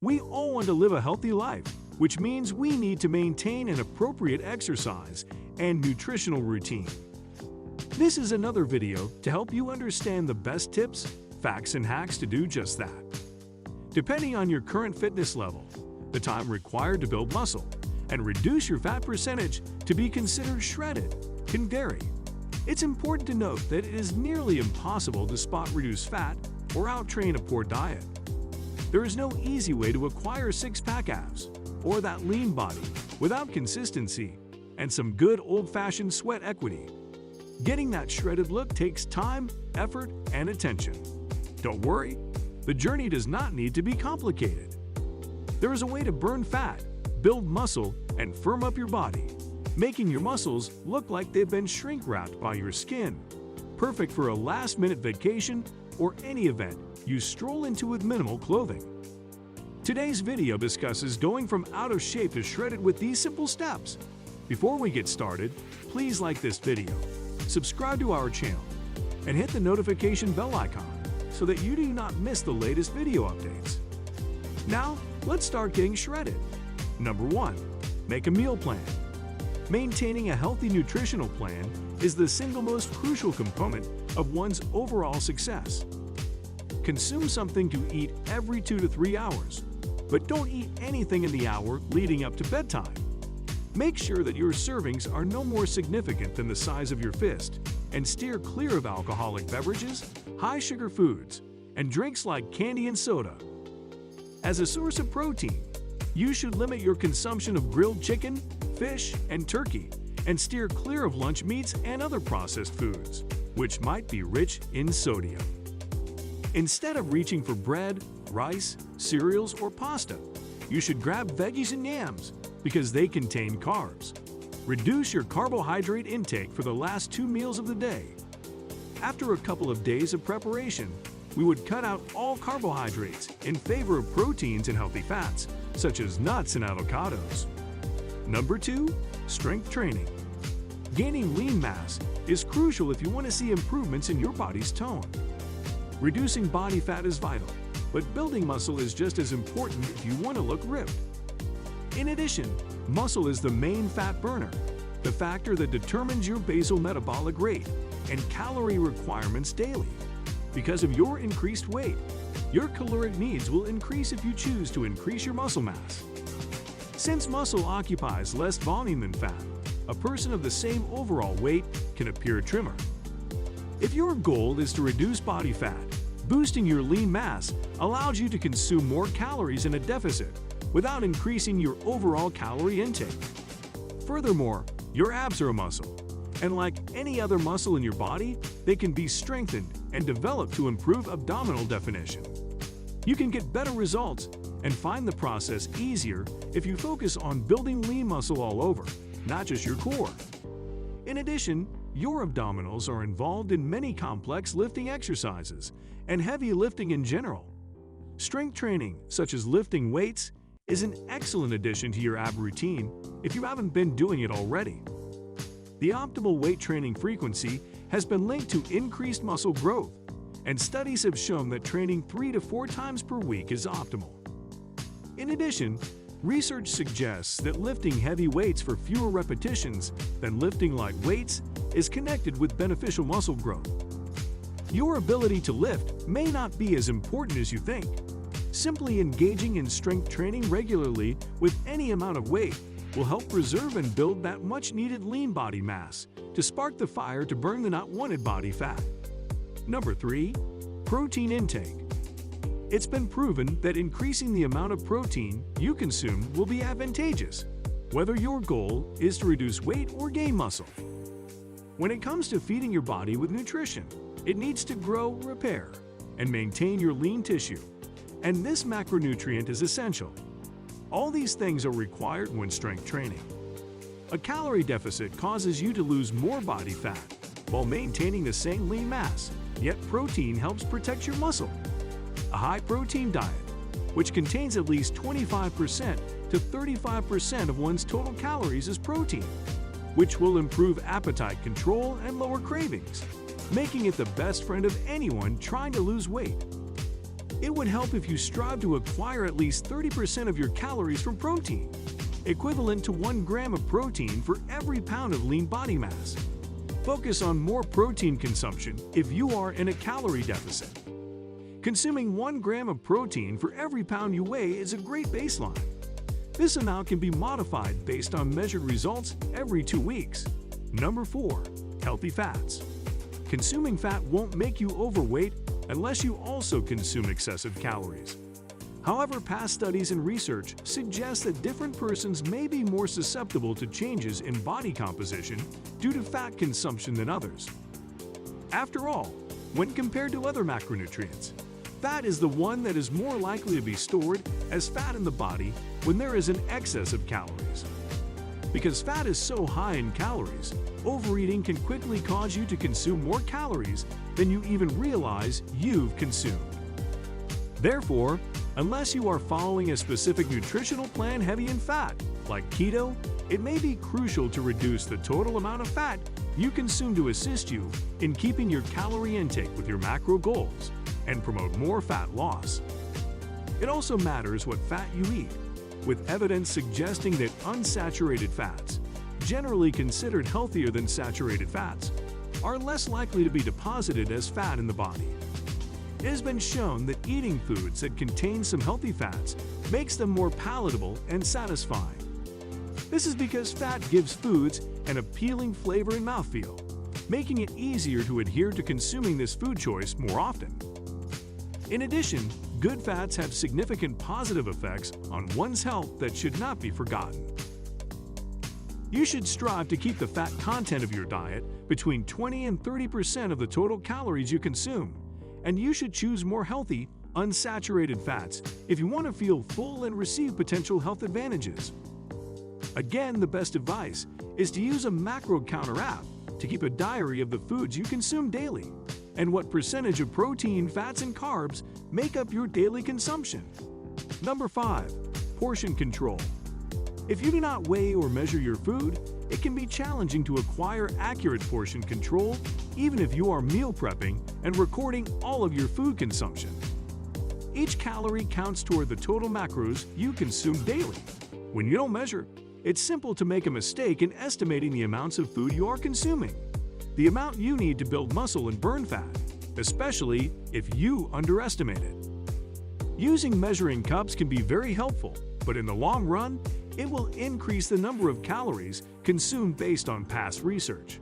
We all want to live a healthy life, which means we need to maintain an appropriate exercise and nutritional routine. This is another video to help you understand the best tips, facts, and hacks to do just that. Depending on your current fitness level, the time required to build muscle, and reduce your fat percentage to be considered shredded can vary. It's important to note that it is nearly impossible to spot reduced fat or out-train a poor diet. There is no easy way to acquire six-pack abs or that lean body without consistency and some good old-fashioned sweat equity. Getting that shredded look takes time, effort, and attention. Don't worry, the journey does not need to be complicated. There is a way to burn fat, build muscle, and firm up your body, making your muscles look like they've been shrink-wrapped by your skin. Perfect for a last-minute vacation or any event you stroll into with minimal clothing. Today's video discusses going from out of shape to shredded with these simple steps. Before we get started, please like this video, subscribe to our channel, and hit the notification bell icon so that you do not miss the latest video updates. Now, let's start getting shredded. Number 1. Make a meal plan. Maintaining a healthy nutritional plan is the single most crucial component of one's overall success. Consume something to eat every 2 to 3 hours, but don't eat anything in the hour leading up to bedtime. Make sure that your servings are no more significant than the size of your fist, and steer clear of alcoholic beverages, high-sugar foods, and drinks like candy and soda. As a source of protein, you should limit your consumption of grilled chicken, fish, and turkey, and steer clear of lunch meats and other processed foods, which might be rich in sodium. Instead of reaching for bread, rice, cereals, or pasta, you should grab veggies and yams because they contain carbs. Reduce your carbohydrate intake for the last 2 meals of the day. After a couple of days of preparation, we would cut out all carbohydrates in favor of proteins and healthy fats, such as nuts and avocados. Number 2. Strength training. Gaining lean mass is crucial if you want to see improvements in your body's tone. Reducing body fat is vital, but building muscle is just as important if you want to look ripped. In addition, muscle is the main fat burner, the factor that determines your basal metabolic rate and calorie requirements daily. Because of your increased weight, your caloric needs will increase if you choose to increase your muscle mass. Since muscle occupies less volume than fat, a person of the same overall weight can appear trimmer. If your goal is to reduce body fat, boosting your lean mass allows you to consume more calories in a deficit without increasing your overall calorie intake. Furthermore, your abs are a muscle, and like any other muscle in your body, they can be strengthened and developed to improve abdominal definition. You can get better results and find the process easier if you focus on building lean muscle all over, not just your core. In addition, your abdominals are involved in many complex lifting exercises and heavy lifting in general. Strength training, such as lifting weights, is an excellent addition to your ab routine if you haven't been doing it already. The optimal weight training frequency has been linked to increased muscle growth, and studies have shown that training 3 to 4 times per week is optimal. In addition, research suggests that lifting heavy weights for fewer repetitions than lifting light weights is connected with beneficial muscle growth. Your ability to lift may not be as important as you think. Simply engaging in strength training regularly with any amount of weight will help preserve and build that much-needed lean body mass to spark the fire to burn the not-wanted body fat. Number 3. Protein intake. It's been proven that increasing the amount of protein you consume will be advantageous, whether your goal is to reduce weight or gain muscle. When it comes to feeding your body with nutrition, it needs to grow, repair, and maintain your lean tissue, and this macronutrient is essential. All these things are required when strength training. A calorie deficit causes you to lose more body fat while maintaining the same lean mass, yet protein helps protect your muscle. A high-protein diet, which contains at least 25% to 35% of one's total calories as protein, which will improve appetite control and lower cravings, making it the best friend of anyone trying to lose weight. It would help if you strive to acquire at least 30% of your calories from protein, equivalent to 1 gram of protein for every pound of lean body mass. Focus on more protein consumption if you are in a calorie deficit. Consuming 1 gram of protein for every pound you weigh is a great baseline. This amount can be modified based on measured results every 2 weeks. Number 4. Healthy fats. Consuming fat won't make you overweight unless you also consume excessive calories. However, past studies and research suggest that different persons may be more susceptible to changes in body composition due to fat consumption than others. After all, when compared to other macronutrients, fat is the one that is more likely to be stored as fat in the body when there is an excess of calories. Because fat is so high in calories, overeating can quickly cause you to consume more calories than you even realize you've consumed. Therefore, unless you are following a specific nutritional plan heavy in fat, like keto, it may be crucial to reduce the total amount of fat you consume to assist you in keeping your calorie intake with your macro goals and promote more fat loss. It also matters what fat you eat, with evidence suggesting that unsaturated fats, generally considered healthier than saturated fats, are less likely to be deposited as fat in the body. It has been shown that eating foods that contain some healthy fats makes them more palatable and satisfying. This is because fat gives foods an appealing flavor and mouthfeel, making it easier to adhere to consuming this food choice more often. In addition, good fats have significant positive effects on one's health that should not be forgotten. You should strive to keep the fat content of your diet between 20 and 30% of the total calories you consume, and you should choose more healthy, unsaturated fats if you want to feel full and receive potential health advantages. Again, the best advice is to use a macro counter app to keep a diary of the foods you consume daily and what percentage of protein, fats, and carbs make up your daily consumption. Number 5. Portion control. If you do not weigh or measure your food, it can be challenging to acquire accurate portion control even if you are meal prepping and recording all of your food consumption. Each calorie counts toward the total macros you consume daily. When you don't measure, it's simple to make a mistake in estimating the amounts of food you are consuming, the amount you need to build muscle and burn fat, especially if you underestimate it. Using measuring cups can be very helpful, but in the long run, it will increase the number of calories consumed based on past research.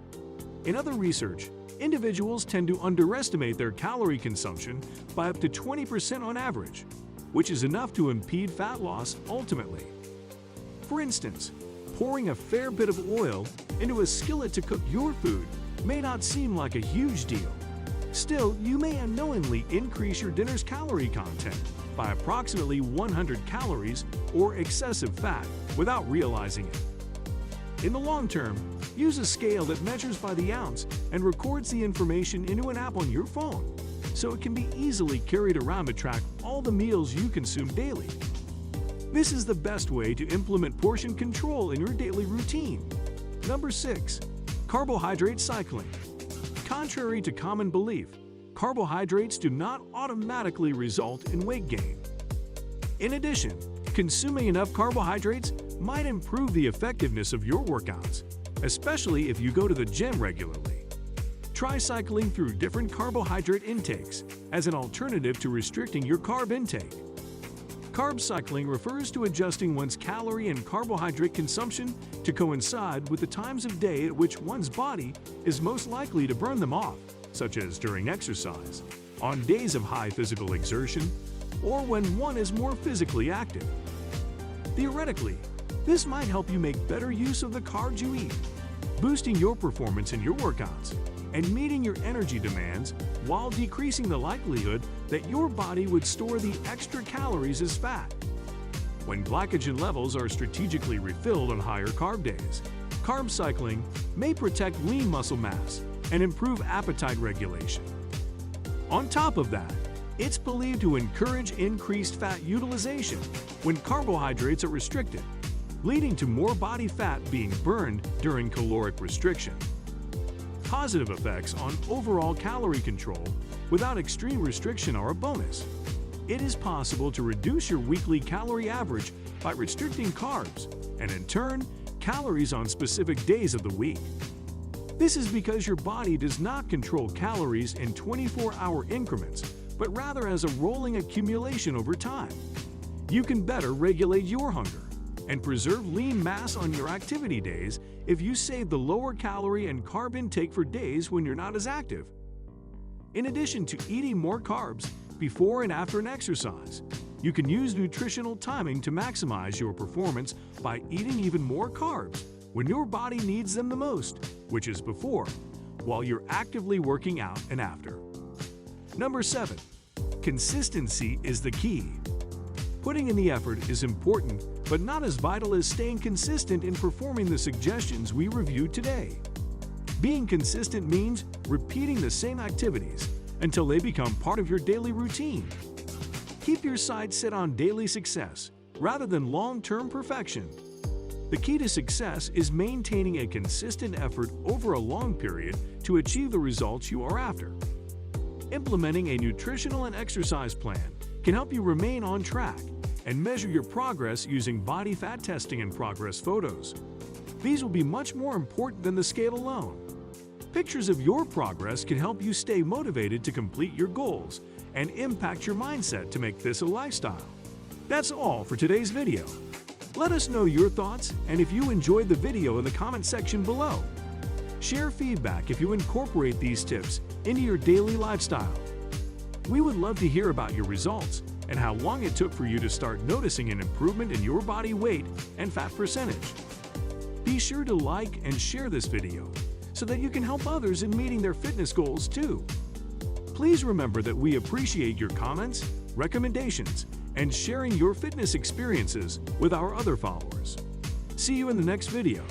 In other research, individuals tend to underestimate their calorie consumption by up to 20% on average, which is enough to impede fat loss ultimately. For instance, pouring a fair bit of oil into a skillet to cook your food may not seem like a huge deal. Still, you may unknowingly increase your dinner's calorie content by approximately 100 calories or excessive fat without realizing it. In the long term, use a scale that measures by the ounce and records the information into an app on your phone, so it can be easily carried around to track all the meals you consume daily. This is the best way to implement portion control in your daily routine. Number 6. Carbohydrate cycling. Contrary to common belief, carbohydrates do not automatically result in weight gain. In addition, consuming enough carbohydrates might improve the effectiveness of your workouts, especially if you go to the gym regularly. Try cycling through different carbohydrate intakes as an alternative to restricting your carb intake. Carb cycling refers to adjusting one's calorie and carbohydrate consumption to coincide with the times of day at which one's body is most likely to burn them off, such as during exercise, on days of high physical exertion, or when one is more physically active. Theoretically, this might help you make better use of the carbs you eat, boosting your performance in your workouts and meeting your energy demands while decreasing the likelihood that your body would store the extra calories as fat. When glycogen levels are strategically refilled on higher carb days, carb cycling may protect lean muscle mass and improve appetite regulation. On top of that, it's believed to encourage increased fat utilization when carbohydrates are restricted, leading to more body fat being burned during caloric restriction. Positive effects on overall calorie control without extreme restriction are a bonus. It is possible to reduce your weekly calorie average by restricting carbs and, in turn, calories on specific days of the week. This is because your body does not control calories in 24-hour increments, but rather as a rolling accumulation over time. You can better regulate your hunger and preserve lean mass on your activity days if you save the lower calorie and carb intake for days when you're not as active. In addition to eating more carbs before and after an exercise, you can use nutritional timing to maximize your performance by eating even more carbs when your body needs them the most, which is before, while you're actively working out and after. Number 7. Consistency is the key. Putting in the effort is important, but not as vital as staying consistent in performing the suggestions we reviewed today. Being consistent means repeating the same activities until they become part of your daily routine. Keep your sights set on daily success rather than long-term perfection. The key to success is maintaining a consistent effort over a long period to achieve the results you are after. Implementing a nutritional and exercise plan can help you remain on track and measure your progress using body fat testing and progress photos. These will be much more important than the scale alone. Pictures of your progress can help you stay motivated to complete your goals and impact your mindset to make this a lifestyle. That's all for today's video. Let us know your thoughts and if you enjoyed the video in the comment section below. Share feedback if you incorporate these tips into your daily lifestyle. We would love to hear about your results and how long it took for you to start noticing an improvement in your body weight and fat percentage. Be sure to like and share this video so that you can help others in meeting their fitness goals too. Please remember that we appreciate your comments, recommendations, and sharing your fitness experiences with our other followers. See you in the next video.